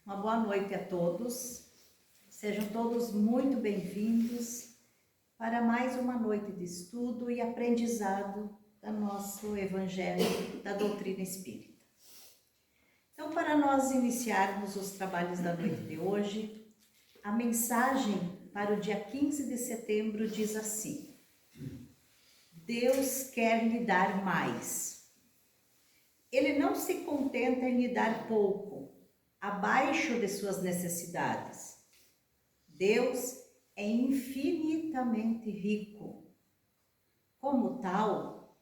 Uma boa noite a todos. Sejam todos muito bem-vindos para mais uma noite de estudo e aprendizado do nosso Evangelho, da doutrina espírita. Então, para nós iniciarmos os trabalhos da noite de hoje, a mensagem para o dia 15 de setembro diz assim: Deus quer lhe dar mais. Ele não se contenta em lhe dar pouco, abaixo de suas necessidades. Deus é infinitamente rico. Como tal,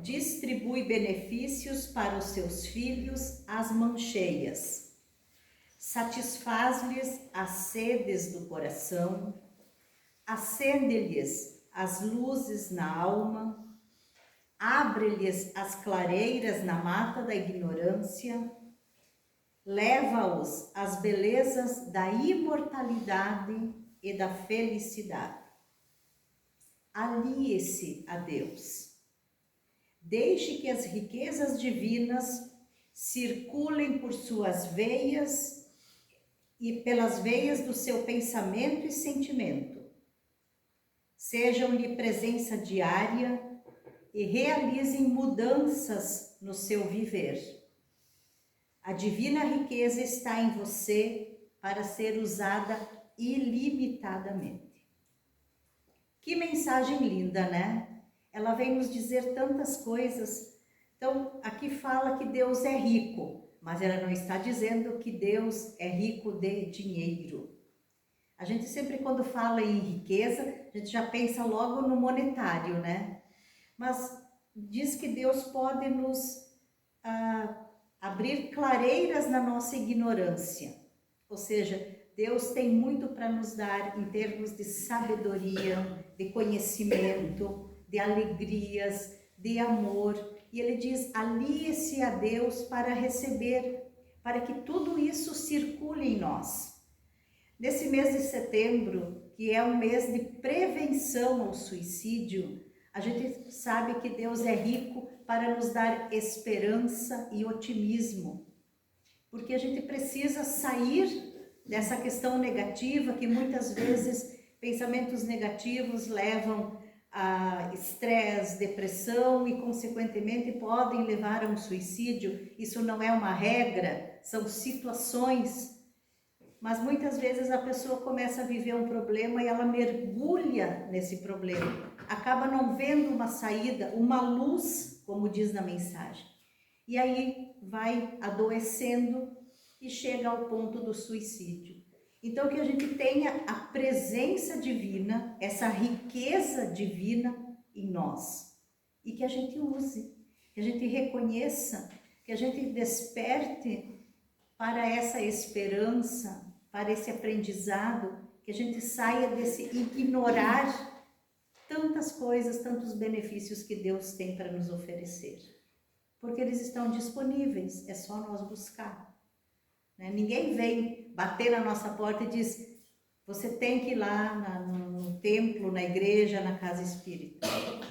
distribui benefícios para os seus filhos às mãos cheias, satisfaz-lhes as sedes do coração, acende-lhes as luzes na alma, abre-lhes as clareiras na mata da ignorância, leva-os às belezas da imortalidade e da felicidade. Alie-se a Deus. Deixe que as riquezas divinas circulem por suas veias e pelas veias do seu pensamento e sentimento. Sejam-lhe presença diária e realizem mudanças no seu viver. A divina riqueza está em você para ser usada ilimitadamente. Que mensagem linda, né? Ela vem nos dizer tantas coisas. Então, aqui fala que Deus é rico, mas ela não está dizendo que Deus é rico de dinheiro. A gente sempre, quando fala em riqueza, a gente já pensa logo no monetário, né? Mas diz que Deus pode nos abrir clareiras na nossa ignorância. Ou seja, Deus tem muito para nos dar em termos de sabedoria, de conhecimento, de alegrias, de amor. E ele diz, alie-se a Deus para receber, para que tudo isso circule em nós. Nesse mês de setembro, que é um mês de prevenção ao suicídio, a gente sabe que Deus é rico para nos dar esperança e otimismo, porque a gente precisa sair dessa questão negativa que muitas vezes pensamentos negativos levam a estresse, depressão e consequentemente podem levar a um suicídio. Isso não é uma regra, são situações. Mas muitas vezes a pessoa começa a viver um problema e ela mergulha nesse problema. Acaba não vendo uma saída, uma luz, como diz na mensagem. E aí vai adoecendo e chega ao ponto do suicídio. Então que a gente tenha a presença divina, essa riqueza divina em nós. E que a gente use, que a gente reconheça, que a gente desperte para essa esperança, para esse aprendizado, que a gente saia desse ignorar tantas coisas, tantos benefícios que Deus tem para nos oferecer. Porque eles estão disponíveis, é só nós buscar. Né? Ninguém vem bater na nossa porta e diz, você tem que ir lá no templo, na igreja, na casa espírita.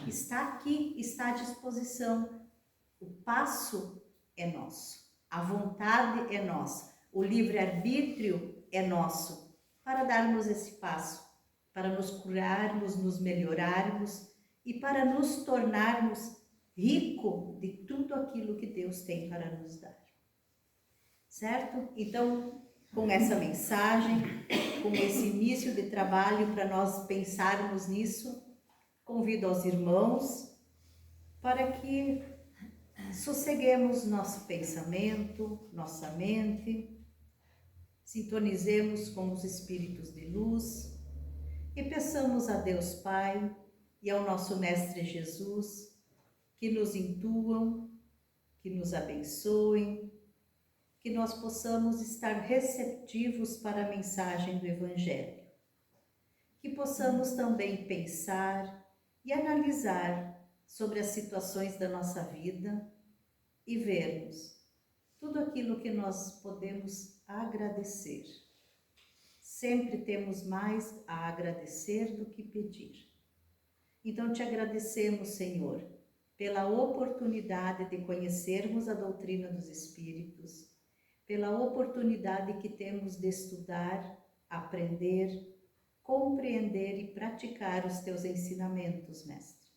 Está aqui, está à disposição. O passo é nosso. A vontade é nossa, o livre-arbítrio é nosso, para darmos esse passo, para nos curarmos, nos melhorarmos e para nos tornarmos ricos de tudo aquilo que Deus tem para nos dar. Certo? Então, com essa mensagem, com esse início de trabalho para nós pensarmos nisso, convido aos irmãos para que sosseguemos nosso pensamento, nossa mente, sintonizemos com os espíritos de luz e peçamos a Deus Pai e ao nosso Mestre Jesus que nos intuam, que nos abençoem, que nós possamos estar receptivos para a mensagem do Evangelho, que possamos também pensar e analisar sobre as situações da nossa vida e vermos tudo aquilo que nós podemos agradecer. Sempre temos mais a agradecer do que pedir. Então te agradecemos, Senhor, pela oportunidade de conhecermos a doutrina dos Espíritos, pela oportunidade que temos de estudar, aprender, compreender e praticar os teus ensinamentos, Mestre.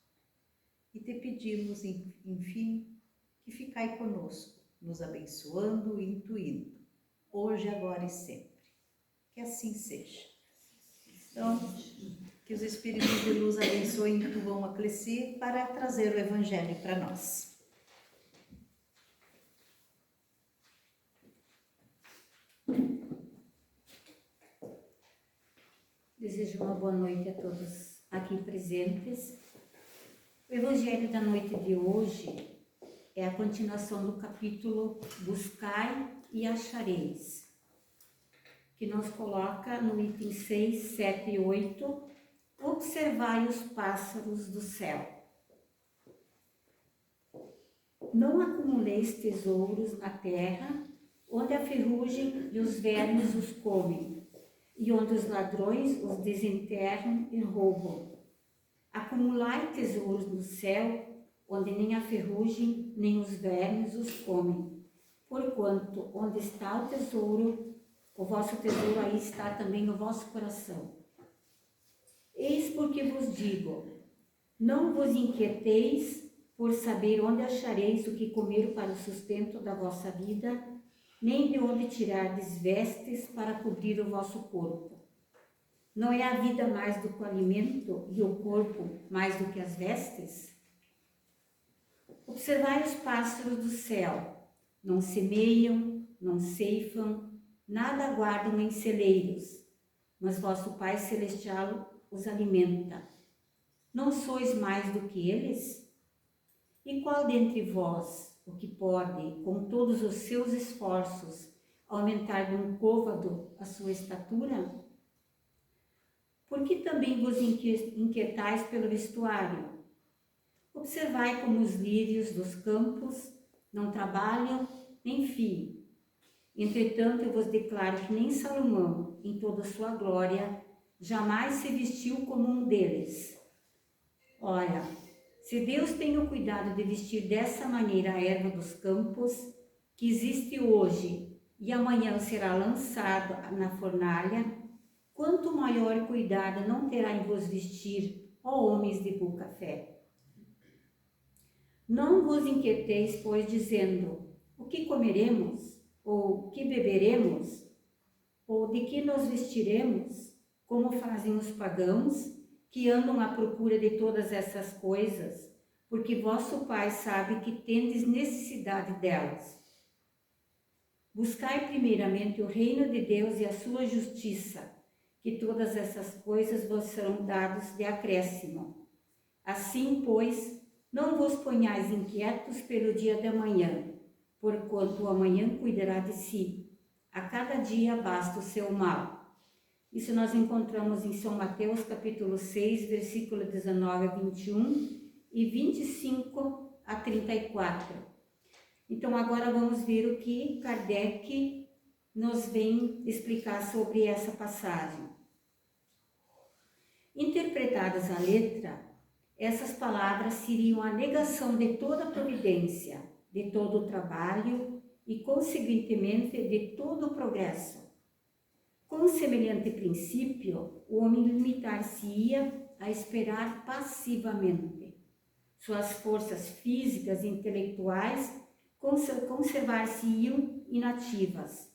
E te pedimos, enfim, que ficai conosco, nos abençoando e intuindo, hoje, agora e sempre. Que assim seja. Então, que os Espíritos de Luz abençoem e intuam a Cleci para trazer o Evangelho para nós. Desejo uma boa noite a todos aqui presentes. O Evangelho da noite de hoje é a continuação do capítulo Buscai e Achareis, que nos coloca no item 6, 7 e 8, observai os pássaros do céu. Não acumuleis tesouros na terra, onde a ferrugem e os vermes os comem, e onde os ladrões os desenterram e roubam. Acumulai tesouros no céu, onde nem a ferrugem nem os vermes os comem. Porquanto, onde está o tesouro, o vosso tesouro, aí está também o vosso coração. Eis porque vos digo, não vos inquieteis por saber onde achareis o que comer para o sustento da vossa vida, nem de onde tirardes vestes para cobrir o vosso corpo. Não é a vida mais do que o alimento e o corpo mais do que as vestes? Observai os pássaros do céu, não semeiam, não ceifam, nada guardam em celeiros, mas vosso Pai Celestial os alimenta. Não sois mais do que eles? E qual dentre vós o que pode, com todos os seus esforços, aumentar de um côvado a sua estatura? Por que também vos inquietais pelo vestuário? Observai como os lírios dos campos não trabalham nem fiam. Entretanto, eu vos declaro que nem Salomão, em toda a sua glória, jamais se vestiu como um deles. Ora, se Deus tem o cuidado de vestir dessa maneira a erva dos campos, que existe hoje e amanhã será lançado na fornalha, quanto maior cuidado não terá em vos vestir, ó homens de pouca fé? Não vos inquieteis, pois, dizendo, o que comeremos? Ou que beberemos? Ou de que nos vestiremos? Como fazem os pagãos, que andam à procura de todas essas coisas, porque vosso Pai sabe que tendes necessidade delas. Buscai primeiramente o reino de Deus e a sua justiça, que todas essas coisas vos serão dadas de acréscimo. Assim, pois, não vos ponhais inquietos pelo dia de amanhã, porquanto o amanhã cuidará de si. A cada dia basta o seu mal. Isso nós encontramos em São Mateus, capítulo 6, versículo 19 a 21 e 25 a 34. Então, agora vamos ver o que Kardec nos vem explicar sobre essa passagem. Interpretadas à letra, essas palavras seriam a negação de toda a providência, de todo o trabalho e, consequentemente, de todo o progresso. Com semelhante princípio, o homem limitar-se-ia a esperar passivamente. Suas forças físicas e intelectuais conservar-se-iam inativas.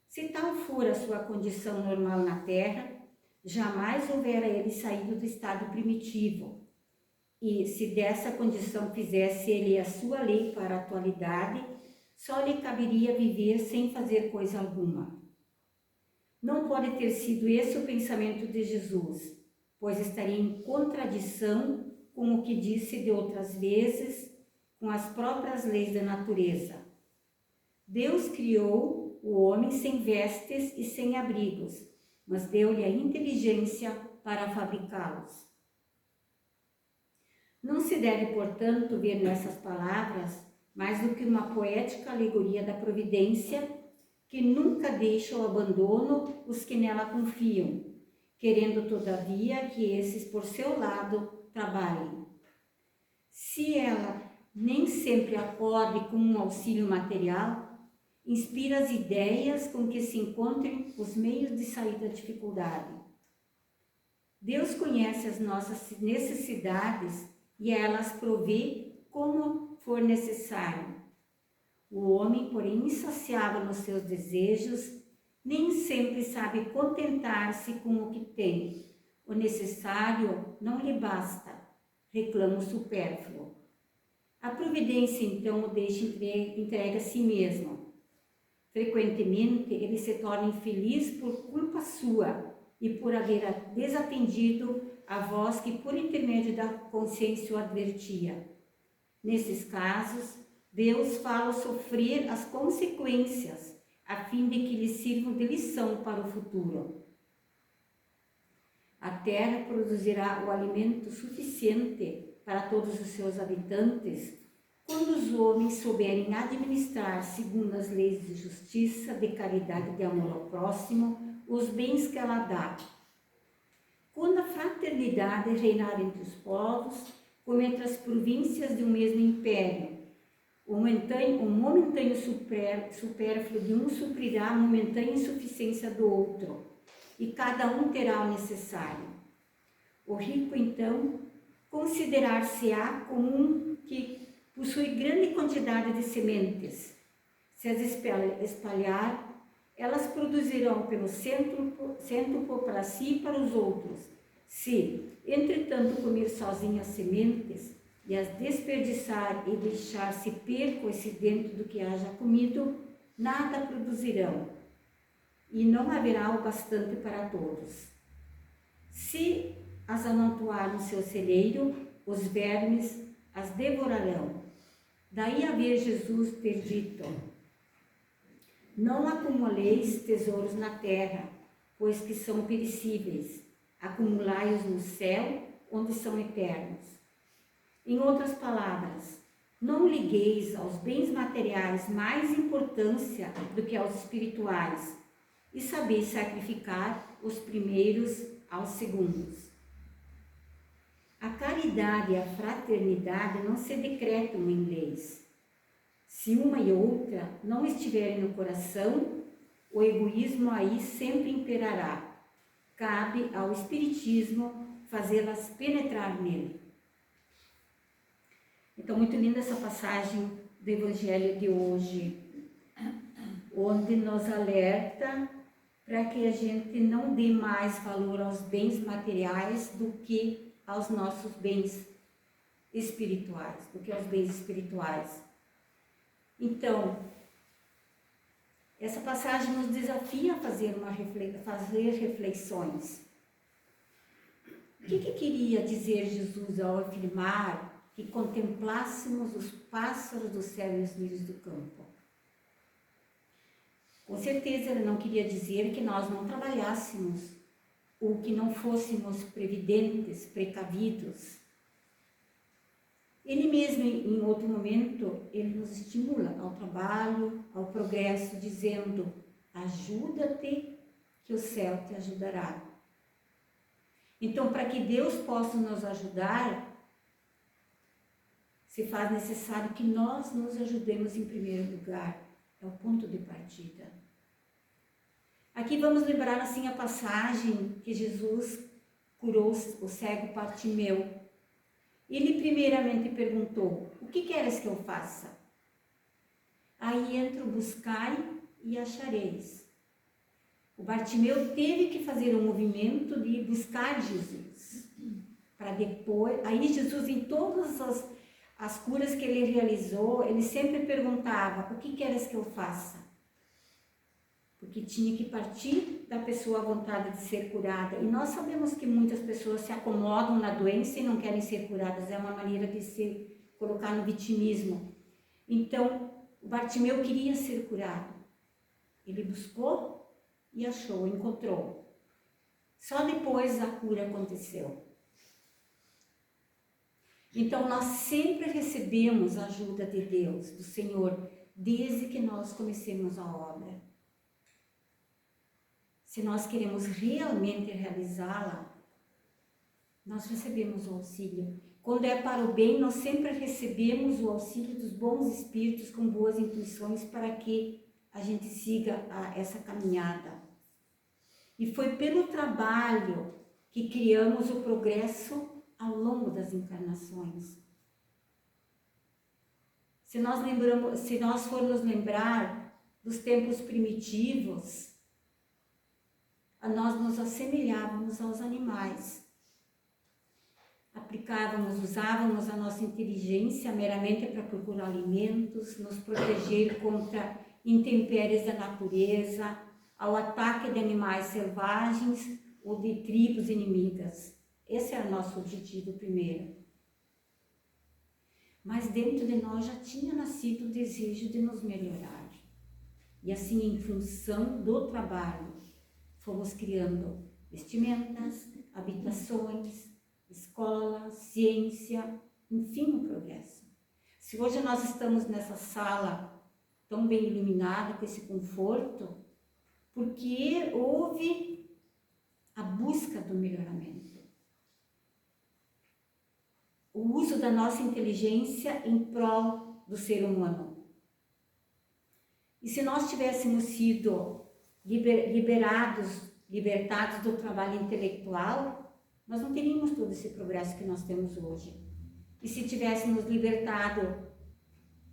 Se tal for a sua condição normal na Terra, jamais houvera ele saído do estado primitivo. E se dessa condição fizesse ele a sua lei para a atualidade, só lhe caberia viver sem fazer coisa alguma. Não pode ter sido esse o pensamento de Jesus, pois estaria em contradição com o que disse de outras vezes, com as próprias leis da natureza. Deus criou o homem sem vestes e sem abrigos, mas deu-lhe a inteligência para fabricá-los. Não se deve, portanto, ver nessas palavras mais do que uma poética alegoria da providência que nunca deixa ao abandono os que nela confiam, querendo todavia que esses por seu lado trabalhem. Se ela nem sempre acorde com um auxílio material, inspira as ideias com que se encontrem os meios de sair da dificuldade. Deus conhece as nossas necessidades e a elas provê como for necessário. O homem, porém, insaciável nos seus desejos, nem sempre sabe contentar-se com o que tem. O necessário não lhe basta, reclama o supérfluo. A providência, então, o deixa entregue a si mesmo. Frequentemente, ele se torna infeliz por culpa sua e por haver desatendido a voz que, por intermédio da consciência, o advertia. Nesses casos, Deus fala sofrer as consequências, a fim de que lhe sirvam de lição para o futuro. A terra produzirá o alimento suficiente para todos os seus habitantes quando os homens souberem administrar, segundo as leis de justiça, de caridade e de amor ao próximo, os bens que ela dá. Quando a fraternidade reinar entre os povos, como entre as províncias de um mesmo império, o momentâneo supérfluo de um suprirá a momentânea insuficiência do outro, e cada um terá o necessário. O rico, então, considerar-se-á como um que possui grande quantidade de sementes. Se as espalhar, elas produzirão pelo cêntuplo para si e para os outros. Se, entretanto, comer sozinho as sementes e as desperdiçar e deixar-se perco excedente do que haja comido, nada produzirão, e não haverá o bastante para todos. Se as amontoar no seu celeiro, os vermes as devorarão. Daí haver Jesus ter dito: não acumuleis tesouros na terra, pois que são perecíveis. Acumulai-os no céu, onde são eternos. Em outras palavras, não ligueis aos bens materiais mais importância do que aos espirituais, e sabeis sacrificar os primeiros aos segundos. A caridade e a fraternidade não se decretam em leis. Se uma e outra não estiverem no coração, o egoísmo aí sempre imperará. Cabe ao Espiritismo fazê-las penetrar nele. Então, muito linda essa passagem do Evangelho de hoje, onde nos alerta para que a gente não dê mais valor aos bens materiais do que aos nossos bens espirituais, Então, essa passagem nos desafia a fazer reflexões. O que queria dizer Jesus ao afirmar que contemplássemos os pássaros do céu e os lírios do campo? Com certeza ele não queria dizer que nós não trabalhássemos ou que não fôssemos previdentes, precavidos. Ele mesmo, em outro momento, ele nos estimula ao trabalho, ao progresso, dizendo: ajuda-te, que o céu te ajudará. Então, para que Deus possa nos ajudar, se faz necessário que nós nos ajudemos em primeiro lugar. É o ponto de partida. Aqui vamos lembrar assim a passagem que Jesus curou o cego Bartimeu. Ele primeiramente perguntou: o que queres que eu faça? Aí entra o buscai e achareis. O Bartimeu teve que fazer um movimento de buscar Jesus. Para depois, aí Jesus, em todas as curas que ele realizou, ele sempre perguntava: o que queres que eu faça? Porque tinha que partir da pessoa a vontade de ser curada. E nós sabemos que muitas pessoas se acomodam na doença e não querem ser curadas. É uma maneira de se colocar no vitimismo. Então, o Bartimeu queria ser curado. Ele buscou e achou, encontrou. Só depois a cura aconteceu. Então, nós sempre recebemos a ajuda de Deus, do Senhor, desde que nós comecemos a obra. Se nós queremos realmente realizá-la, nós recebemos o auxílio. Quando é para o bem, nós sempre recebemos o auxílio dos bons espíritos com boas intuições para que a gente siga essa caminhada. E foi pelo trabalho que criamos o progresso ao longo das encarnações. Se nós formos lembrar dos tempos primitivos, nós nos assemelhávamos aos animais. Usávamos a nossa inteligência meramente para procurar alimentos, nos proteger contra intempéries da natureza, ao ataque de animais selvagens ou de tribos inimigas. Esse era o nosso objetivo primeiro. Mas dentro de nós já tinha nascido o desejo de nos melhorar. E assim, em função do trabalho, fomos criando vestimentas, habitações, escola, ciência, enfim, o progresso. Se hoje nós estamos nessa sala tão bem iluminada, com esse conforto, porque houve a busca do melhoramento. O uso da nossa inteligência em prol do ser humano. E se nós tivéssemos sido libertados do trabalho intelectual, nós não teríamos todo esse progresso que nós temos hoje. E se tivéssemos libertado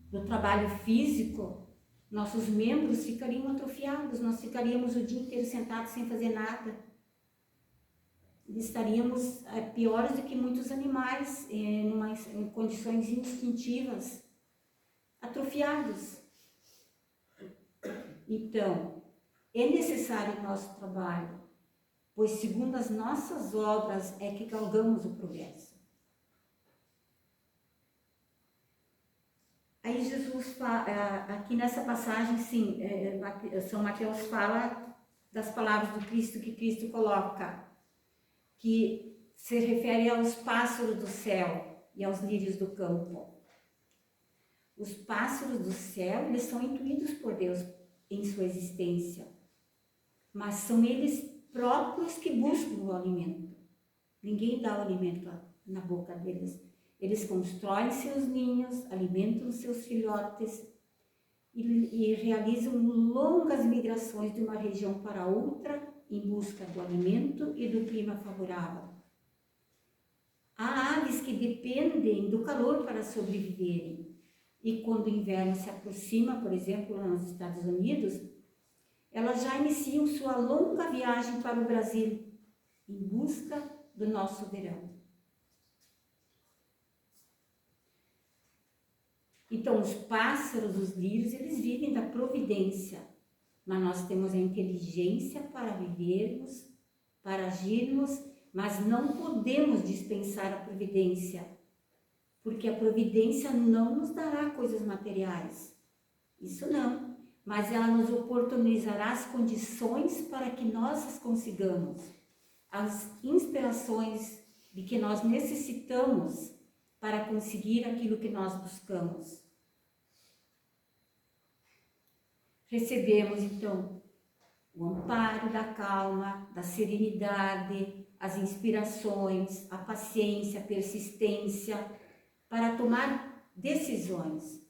do trabalho físico, nossos membros ficariam atrofiados, nós ficaríamos o dia inteiro sentados sem fazer nada. Estaríamos piores do que muitos animais, em condições instintivas, atrofiados. Então, é necessário o nosso trabalho, pois segundo as nossas obras é que galgamos o progresso. Aí Jesus fala, aqui nessa passagem, sim, São Mateus fala das palavras do Cristo que Cristo coloca, que se refere aos pássaros do céu e aos lírios do campo. Os pássaros do céu, eles são intuídos por Deus em sua existência, mas são eles próprios que buscam o alimento. Ninguém dá o alimento na boca deles. Eles constroem seus ninhos, alimentam seus filhotes e realizam longas migrações de uma região para outra em busca do alimento e do clima favorável. Há aves que dependem do calor para sobreviverem. E quando o inverno se aproxima, por exemplo, nos Estados Unidos, elas já iniciam sua longa viagem para o Brasil, em busca do nosso verão. Então, os pássaros, os lírios, eles vivem da providência, mas nós temos a inteligência para vivermos, para agirmos, mas não podemos dispensar a providência, porque a providência não nos dará coisas materiais, isso não, mas ela nos oportunizará as condições para que nós as consigamos, as inspirações de que nós necessitamos para conseguir aquilo que nós buscamos. Recebemos, então, o amparo da calma, da serenidade, as inspirações, a paciência, a persistência, para tomar decisões.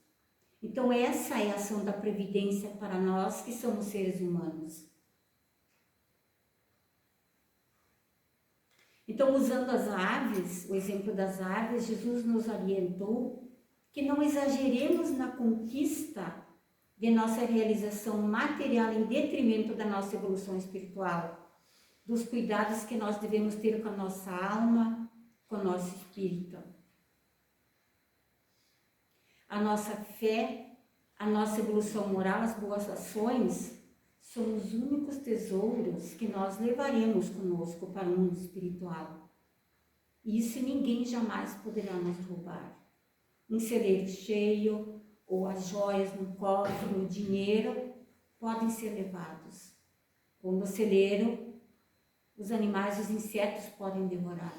Então, essa é a ação da previdência para nós que somos seres humanos. Então, usando as aves, o exemplo das aves, Jesus nos orientou que não exageremos na conquista de nossa realização material em detrimento da nossa evolução espiritual, dos cuidados que nós devemos ter com a nossa alma, com o nosso espírito. A nossa fé, a nossa evolução moral, as boas ações, são os únicos tesouros que nós levaremos conosco para o mundo espiritual. E isso ninguém jamais poderá nos roubar. Um celeiro cheio, ou as joias no cofre, o dinheiro, podem ser levados. Ou no celeiro, os animais, os insetos podem devorar.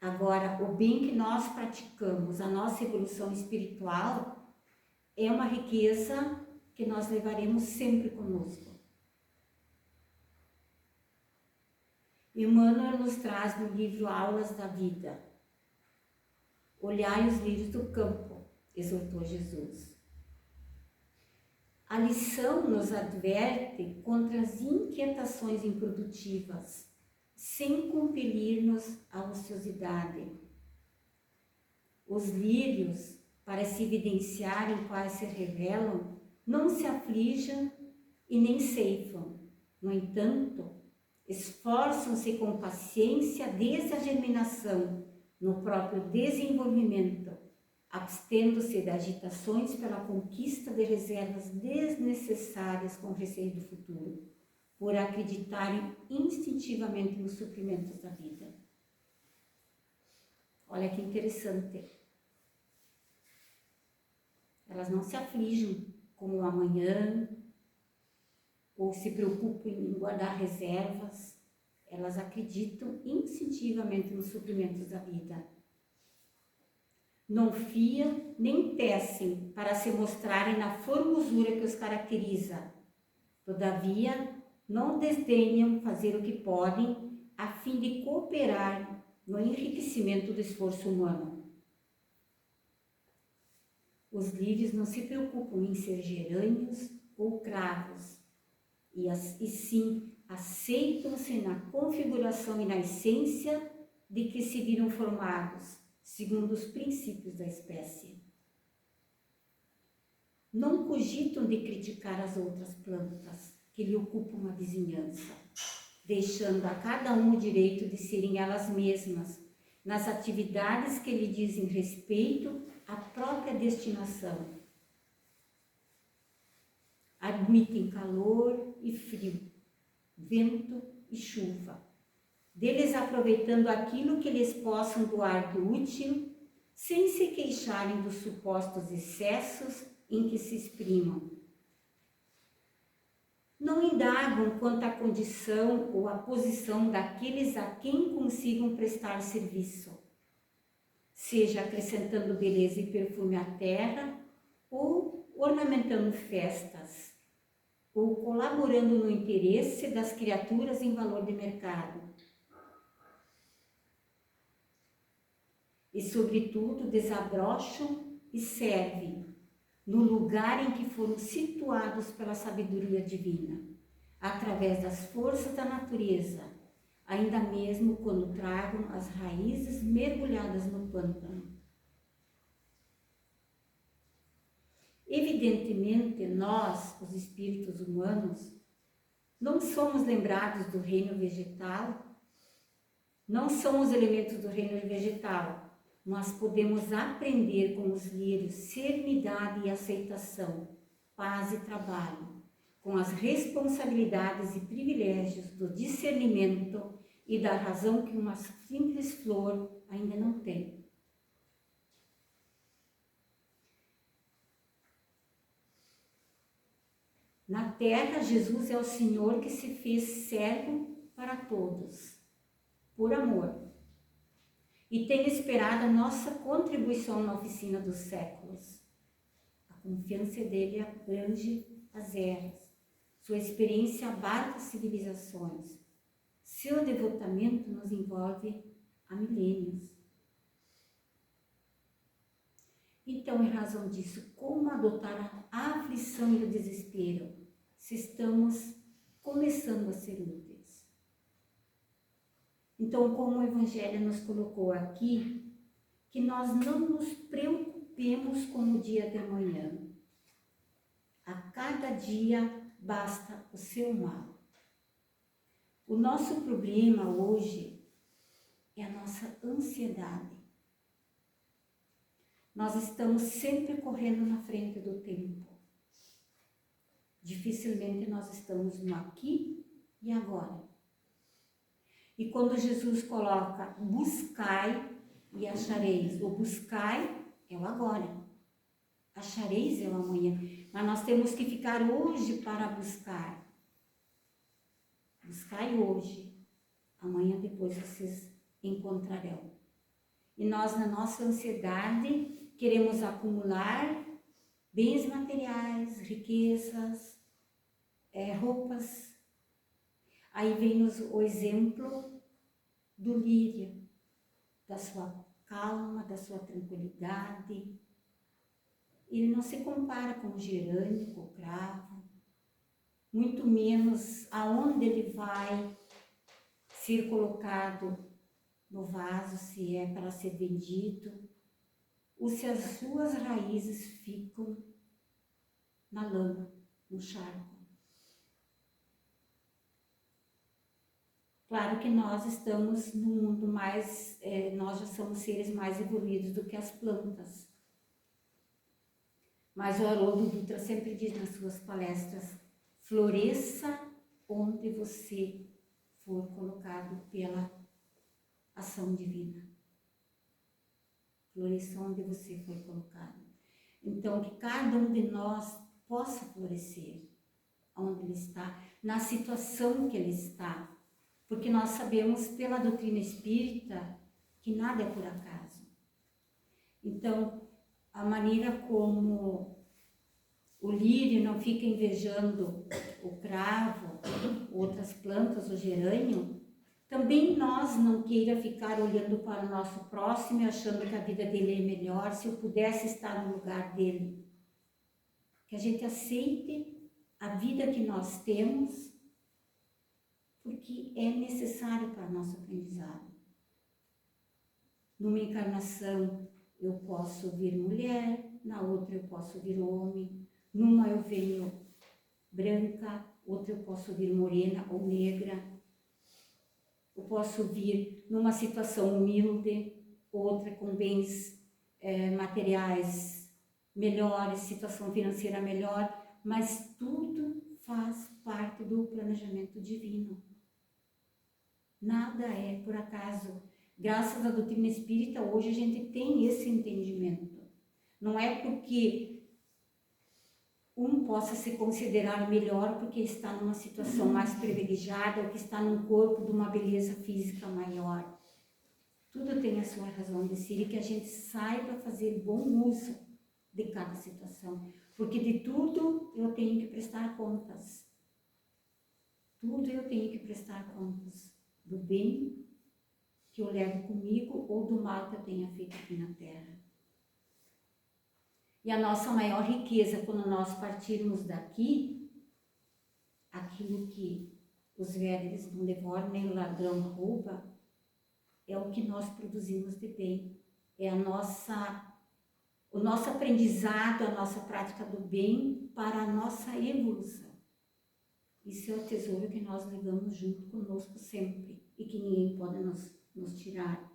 Agora, o bem que nós praticamos, a nossa evolução espiritual, é uma riqueza que nós levaremos sempre conosco. Emmanuel nos traz no livro Aulas da Vida: olhai os lírios do campo, exortou Jesus. A lição nos adverte contra as inquietações improdutivas, sem compelir-nos à ociosidade. Os lírios, para se evidenciarem quais se revelam, não se afligem e nem ceifam. No entanto, esforçam-se com paciência desde a germinação, no próprio desenvolvimento, abstendo-se de agitações pela conquista de reservas desnecessárias com receio do futuro, por acreditarem instintivamente nos suprimentos da vida. Olha que interessante. Elas não se afligem com o amanhã, ou se preocupam em guardar reservas. Elas acreditam instintivamente nos suprimentos da vida. Não fiam nem tecem para se mostrarem na formosura que os caracteriza. Todavia, não desdenham fazer o que podem a fim de cooperar no enriquecimento do esforço humano. Os lírios não se preocupam em ser gerânios ou cravos, e sim aceitam-se na configuração e na essência de que se viram formados, segundo os princípios da espécie. Não cogitam de criticar as outras plantas que lhe ocupam a vizinhança, deixando a cada um o direito de serem elas mesmas, nas atividades que lhe dizem respeito à própria destinação. Admitem calor e frio, vento e chuva, deles aproveitando aquilo que lhes possam doar de útil, sem se queixarem dos supostos excessos em que se exprimam. Não indagam quanto à condição ou à posição daqueles a quem consigam prestar serviço, seja acrescentando beleza e perfume à terra, ou ornamentando festas, ou colaborando no interesse das criaturas em valor de mercado. E, sobretudo, desabrocham e servem no lugar em que foram situados pela sabedoria divina, através das forças da natureza, ainda mesmo quando tragam as raízes mergulhadas no pântano. Evidentemente, nós, os espíritos humanos, não somos lembrados do reino vegetal, não somos elementos do reino vegetal, mas podemos aprender com os lírios serenidade e aceitação, paz e trabalho, com as responsabilidades e privilégios do discernimento e da razão que uma simples flor ainda não tem. Na terra, Jesus é o Senhor que se fez servo para todos, por amor, e tem esperado a nossa contribuição na oficina dos séculos. A confiança dele abrange as eras, sua experiência abarca civilizações, seu devotamento nos envolve há milênios. Então, em razão disso, como adotar a aflição e o desespero se estamos começando a ser úteis? Então, como o Evangelho nos colocou aqui, que nós não nos preocupemos com o dia de amanhã. A cada dia basta o seu mal. O nosso problema hoje é a nossa ansiedade. Nós estamos sempre correndo na frente do tempo. Dificilmente nós estamos no aqui e agora. E quando Jesus coloca buscai e achareis, o buscai é o agora, achareis é o amanhã. Mas nós temos que ficar hoje para buscar. Buscai hoje, amanhã depois vocês encontrarão. E nós, na nossa ansiedade, queremos acumular bens materiais, riquezas, roupas. Aí vem-nos o exemplo do lírio, da sua calma, da sua tranquilidade, ele não se compara com o gerânio, com o cravo, muito menos aonde ele vai ser colocado no vaso, se é para ser vendido, ou se as suas raízes ficam na lama, no charco. Claro que nós estamos num mundo mais, nós já somos seres mais evoluídos do que as plantas. Mas o Haroldo Dutra sempre diz nas suas palestras, floresça onde você for colocado pela ação divina. Floresça onde você foi colocado. Então, que cada um de nós possa florescer onde ele está, na situação que ele está. Porque nós sabemos pela doutrina espírita que nada é por acaso. Então, a maneira como o lírio não fica invejando o cravo, outras plantas, o gerânio, também nós não queira ficar olhando para o nosso próximo e achando que a vida dele é melhor, se eu pudesse estar no lugar dele. Que a gente aceite a vida que nós temos, porque é necessário para o nosso aprendizado. Numa encarnação eu posso vir mulher, na outra eu posso vir homem, numa eu venho branca, outra eu posso vir morena ou negra, eu posso vir numa situação humilde, outra com bens materiais melhores, situação financeira melhor, mas tudo faz parte do planejamento divino. Nada é por acaso. Graças à doutrina espírita, hoje a gente tem esse entendimento. Não é porque um possa se considerar melhor porque está numa situação mais privilegiada ou que está num corpo de uma beleza física maior. Tudo tem a sua razão de ser e que a gente saiba fazer bom uso de cada situação. Porque de tudo eu tenho que prestar contas. Tudo eu tenho que prestar contas. Do bem que eu levo comigo ou do mal que eu tenha feito aqui na Terra. E a nossa maior riqueza, quando nós partirmos daqui, aquilo que os vermes não devoram, nem o ladrão rouba, é o que nós produzimos de bem. É o nosso aprendizado, a nossa prática do bem para a nossa evolução. Isso é o tesouro que nós levamos junto conosco sempre e que ninguém pode nos tirar.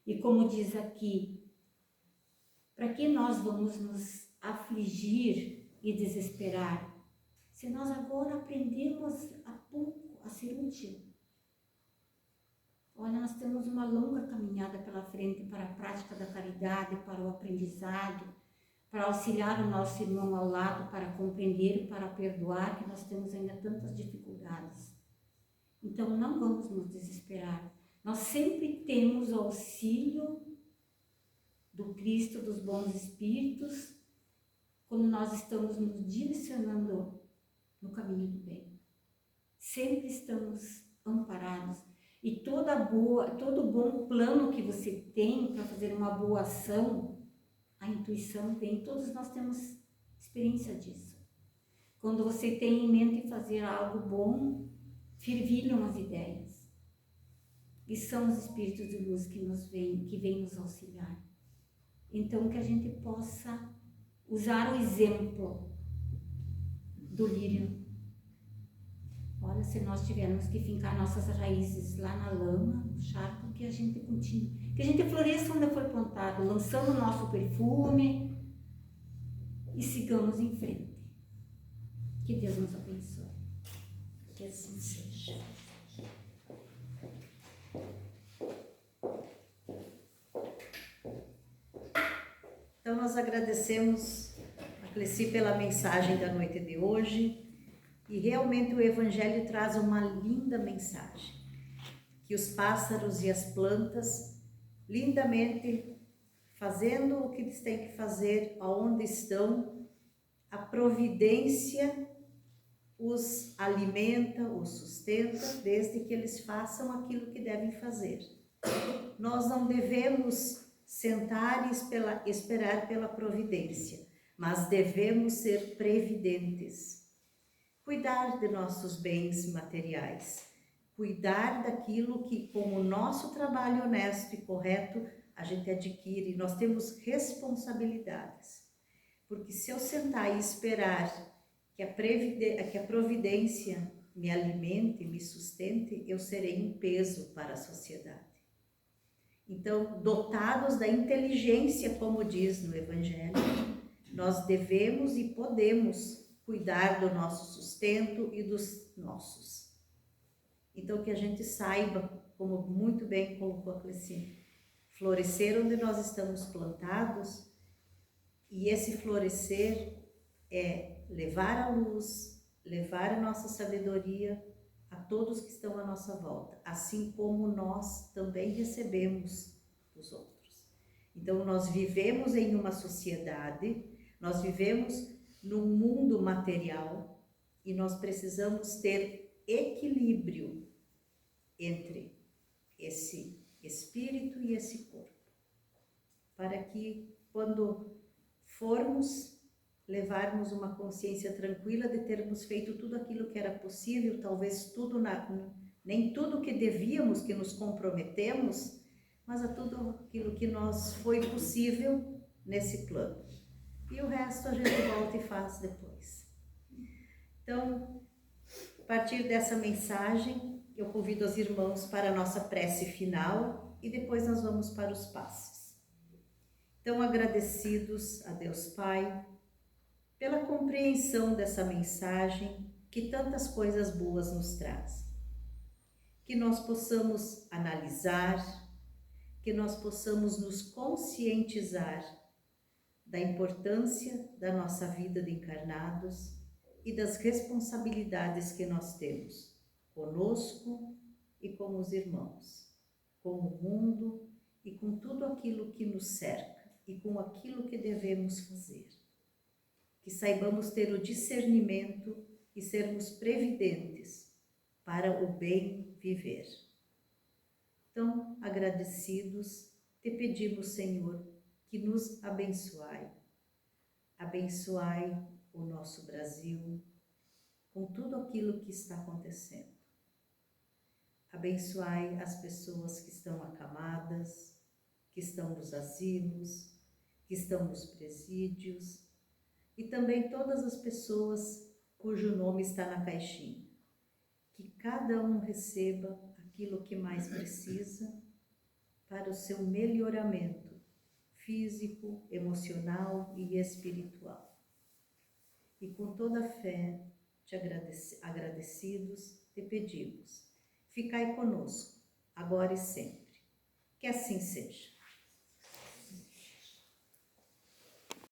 E como diz aqui, para que nós vamos nos afligir e desesperar, se nós agora aprendemos há pouco a ser útil? Olha, nós temos uma longa caminhada pela frente para a prática da caridade, para o aprendizado, para auxiliar o nosso irmão ao lado, para compreender, para perdoar, que nós temos ainda tantas dificuldades. Então não vamos nos desesperar. Nós sempre temos o auxílio do Cristo, dos bons espíritos, quando nós estamos nos direcionando no caminho do bem. Sempre estamos amparados. E todo bom plano que você tem para fazer uma boa ação, a intuição vem, todos nós temos experiência disso. Quando você tem em mente fazer algo bom, fervilham as ideias. E são os espíritos de luz que vêm nos auxiliar. Então, que a gente possa usar o exemplo do lírio. Olha, se nós tivermos que fincar nossas raízes lá na lama, no charco, que a gente continue. Que a gente floresça onde foi plantado, lançando o nosso perfume e sigamos em frente. Que Deus nos abençoe. Que assim seja. Então, nós agradecemos a Cleci pela mensagem da noite de hoje e realmente o Evangelho traz uma linda mensagem, que os pássaros e as plantas, lindamente fazendo o que eles têm que fazer, aonde estão, a providência os alimenta, os sustenta, desde que eles façam aquilo que devem fazer. Nós não devemos sentar e esperar pela providência, mas devemos ser previdentes, cuidar de nossos bens materiais, cuidar daquilo que, com o nosso trabalho honesto e correto, a gente adquire. Nós temos responsabilidades, porque se eu sentar e esperar que a providência me alimente, me sustente, eu serei um peso para a sociedade. Então, dotados da inteligência, como diz no Evangelho, nós devemos e podemos cuidar do nosso sustento e dos nossos. Então, que a gente saiba, como muito bem colocou a Clecine, florescer onde nós estamos plantados, e esse florescer é levar a luz, levar a nossa sabedoria a todos que estão à nossa volta, assim como nós também recebemos dos outros. Então, nós vivemos em uma sociedade, nós vivemos num mundo material e nós precisamos ter equilíbrio entre esse espírito e esse corpo, para que quando formos levarmos uma consciência tranquila de termos feito tudo aquilo que era possível, talvez nem tudo que devíamos, que nos comprometemos, mas a tudo aquilo que nos foi possível nesse plano. E o resto a gente volta e faz depois. Então, a partir dessa mensagem, eu convido os irmãos para a nossa prece final e depois nós vamos para os passos. Então, agradecidos a Deus Pai pela compreensão dessa mensagem que tantas coisas boas nos traz. Que nós possamos analisar, que nós possamos nos conscientizar da importância da nossa vida de encarnados e das responsabilidades que nós temos conosco e com os irmãos, com o mundo e com tudo aquilo que nos cerca e com aquilo que devemos fazer. Que saibamos ter o discernimento e sermos previdentes para o bem viver. Então, agradecidos, te pedimos, Senhor, que nos abençoai. Abençoai o nosso Brasil com tudo aquilo que está acontecendo. Abençoai as pessoas que estão acamadas, que estão nos asilos, que estão nos presídios, e também todas as pessoas cujo nome está na caixinha. Que cada um receba aquilo que mais precisa para o seu melhoramento físico, emocional e espiritual. E com toda a fé, agradecidos, te pedimos, ficai conosco, agora e sempre. Que assim seja.